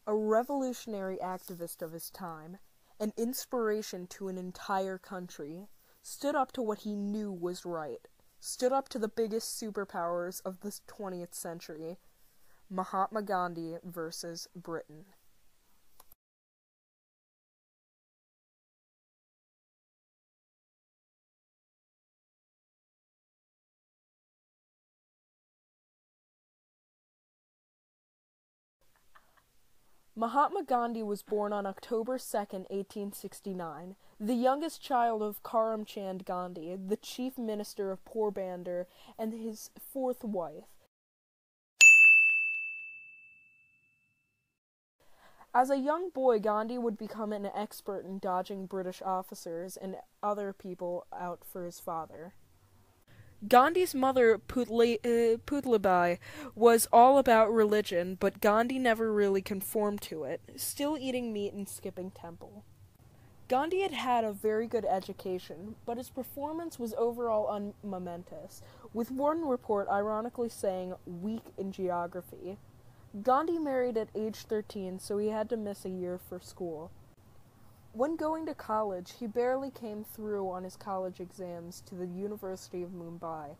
a revolutionary activist of his time, an inspiration to an entire country, stood up to what he knew was right, stood up to the biggest superpowers of the 20th century, Mahatma Gandhi versus Britain. Mahatma Gandhi was born on October 2nd, 1869, the youngest child of Karamchand Gandhi, the chief minister of Porbandar, and his fourth wife. As a young boy, Gandhi would become an expert in dodging British officers and other people out for his father. Gandhi's mother, Madeby, was all about religion, but Gandhi never really conformed to it, still eating meat and skipping temple. Gandhi had had a very good education, but his performance was overall unmomentous, with one report ironically saying weak in geography. Gandhi married at age 13, so he had to miss a year for school. When going to college, he barely came through on his college exams to the University of Mumbai.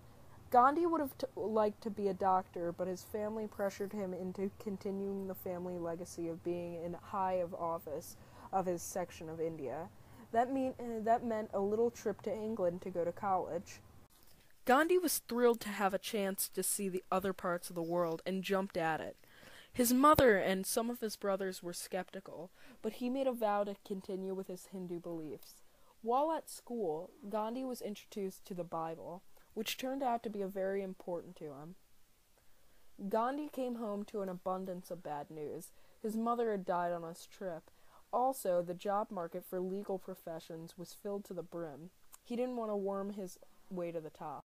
Gandhi would have liked to be a doctor, but his family pressured him into continuing the family legacy of being in high of office of his section of India. That meant a little trip to England to go to college. Gandhi was thrilled to have a chance to see the other parts of the world and jumped at it. His mother and some of his brothers were skeptical, but he made a vow to continue with his Hindu beliefs. While at school, Gandhi was introduced to the Bible, which turned out to be very important to him. Gandhi came home to an abundance of bad news. His mother had died on his trip. Also, the job market for legal professions was filled to the brim. He didn't want to worm his way to the top.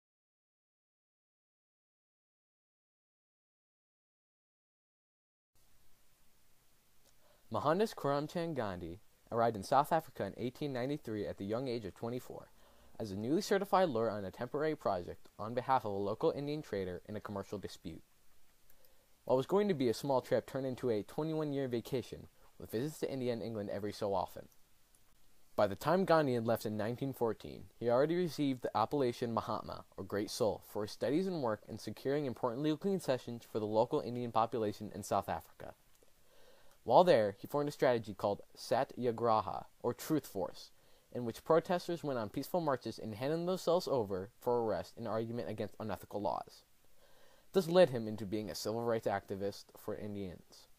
Mohandas Karamchand Gandhi arrived in South Africa in 1893 at the young age of 24 as a newly certified lawyer on a temporary project on behalf of a local Indian trader in a commercial dispute. What was going to be a small trip turned into a 21-year vacation with visits to India and England every so often. By the time Gandhi had left in 1914, he already received the appellation Mahatma, or Great Soul, for his studies and work in securing important legal concessions for the local Indian population in South Africa. While there, he formed a strategy called Satyagraha, or Truth Force, in which protesters went on peaceful marches and handed themselves over for arrest in argument against unethical laws. This led him into being a civil rights activist for Indians.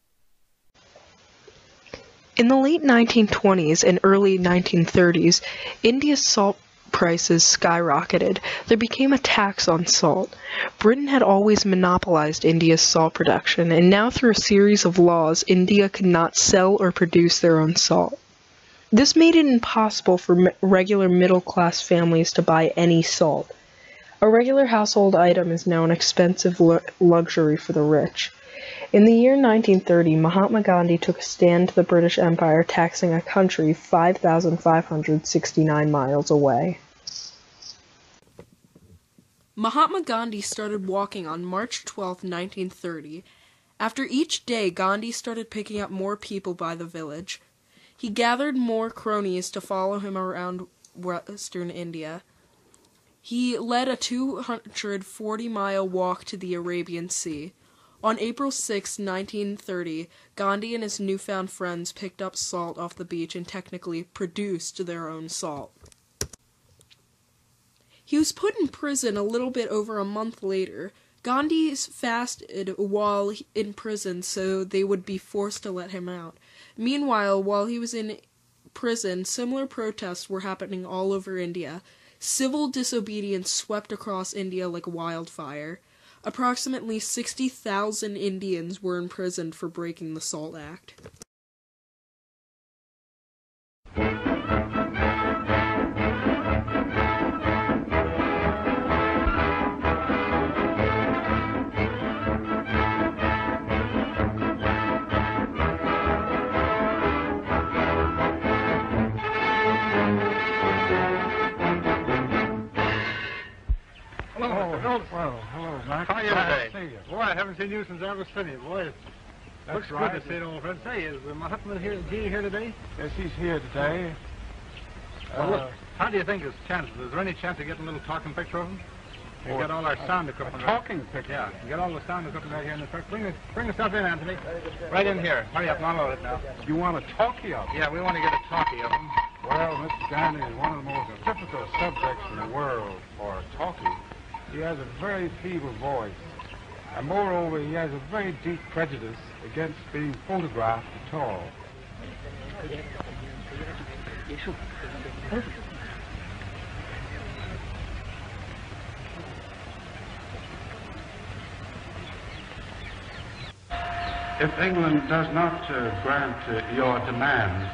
In the late 1920s and early 1930s, India's salt prices skyrocketed. There became a tax on salt. Britain had always monopolized India's salt production, and now through a series of laws, India could not sell or produce their own salt. This made it impossible for regular middle-class families to buy any salt. A regular household item is now an expensive luxury for the rich. In the year 1930, Mahatma Gandhi took a stand to the British Empire, taxing a country 5,569 miles away. Mahatma Gandhi started walking on March 12, 1930. After each day, Gandhi started picking up more people by the village. He gathered more cronies to follow him around western India. He led a 240-mile walk to the Arabian Sea. On April 6, 1930, Gandhi and his newfound friends picked up salt off the beach and technically produced their own salt. He was put in prison a little bit over a month later. Gandhi fasted while in prison so they would be forced to let him out. Meanwhile, while he was in prison, similar protests were happening all over India. Civil disobedience swept across India like wildfire. Approximately 60,000 Indians were imprisoned for breaking the Salt Act. Hello, Mac. How are you today? Boy, I haven't seen you since I was City, boy. Looks good to see it, old friend. Say, is Mahatma here, G here today? Yes, he's here today. Well, look, how do you think his chances? Is there any chance of getting a little talking picture of him? We've got all our sound equipment. Talking picture? Yeah, we got all the sound equipment right here in the truck. Bring the stuff in, Anthony. Right in here. Hurry up, unload it now. You want a talkie of him? Yeah, we want to get a talkie of him. Well, Mr. Ganfhi is one of the most difficult subjects in the world for a talkie. He has a very feeble voice. And moreover, he has a very deep prejudice against being photographed at all. If England does not grant your demands,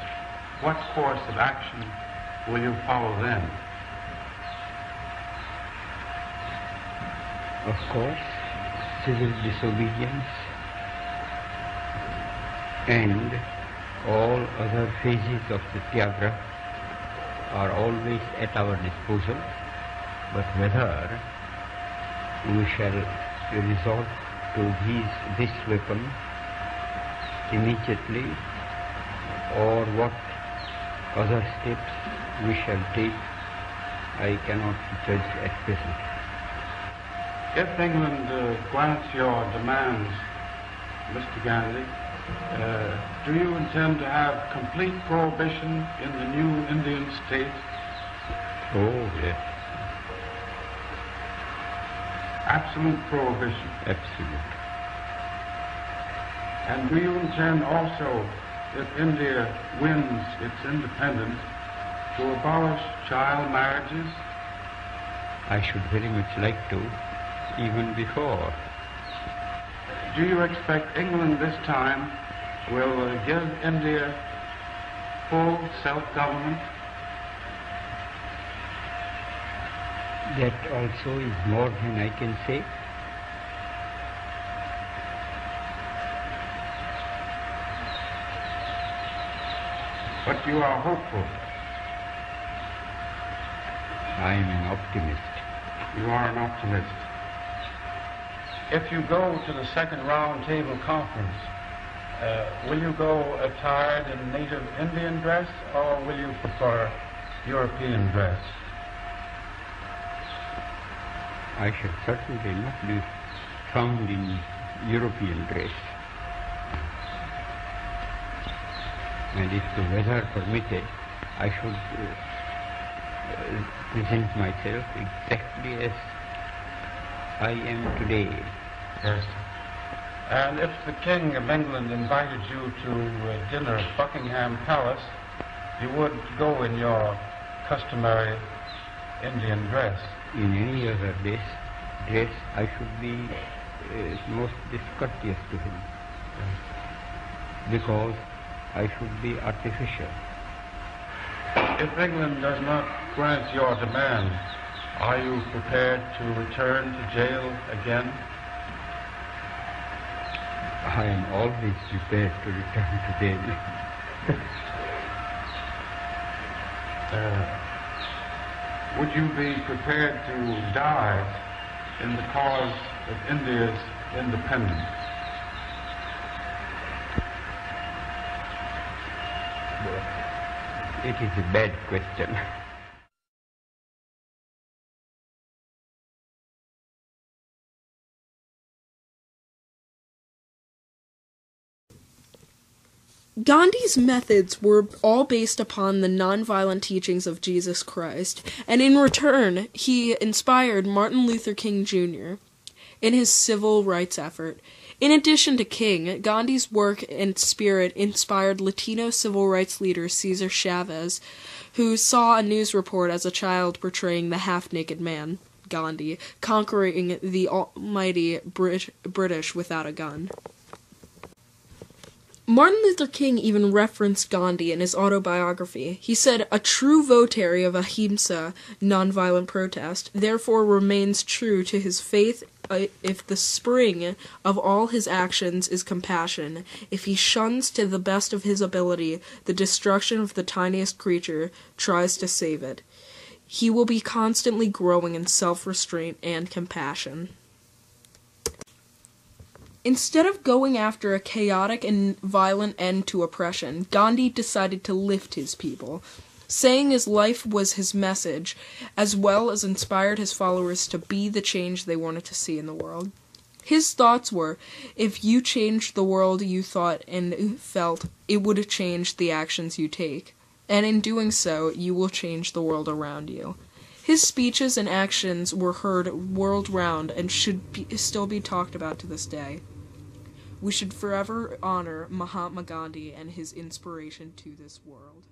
what course of action will you follow then? Of course, civil disobedience and all other phases of the Satyagraha are always at our disposal, but whether we shall resort to this weapon immediately or what other steps we shall take, I cannot judge at present. If England grants your demands, Mr. Ganfhi, do you intend to have complete prohibition in the new Indian state? Oh, yes. Absolute prohibition? Absolute. And do you intend also, if India wins its independence, to abolish child marriages? I should very much like to, even before. Do you expect England this time will give India full self-government? That also is more than I can say. But you are hopeful. I am an optimist. You are an optimist. If you go to the second round table conference, will you go attired in native Indian dress or will you prefer European dress? I shall certainly not be found in European dress. And if the weather permitted, I should present myself exactly as I am today. Yes. And if the King of England invited you to dinner at Buckingham Palace, you would go in your customary Indian dress? In any other dress, I should be most discourteous to him, because I should be artificial. If England does not grant your demand, are you prepared to return to jail again? I am always prepared to return to jail. Would you be prepared to die in the cause of India's independence? It is a bad question. Gandhi's methods were all based upon the nonviolent teachings of Jesus Christ, and in return, he inspired Martin Luther King Jr. in his civil rights effort. In addition to King, Gandhi's work and spirit inspired Latino civil rights leader Cesar Chavez, who saw a news report as a child portraying the half-naked man, Gandhi, conquering the almighty British without a gun. Martin Luther King even referenced Gandhi in his autobiography. He said, "A true votary of ahimsa, nonviolent protest, therefore remains true to his faith if the spring of all his actions is compassion, if he shuns to the best of his ability the destruction of the tiniest creature, tries to save it. He will be constantly growing in self-restraint and compassion." Instead of going after a chaotic and violent end to oppression, Gandhi decided to lift his people, saying his life was his message, as well as inspired his followers to be the change they wanted to see in the world. His thoughts were, if you changed the world you thought and felt, it would change the actions you take. And in doing so, you will change the world around you. His speeches and actions were heard world round and should still be talked about to this day. We should forever honor Mahatma Gandhi and his inspiration to this world.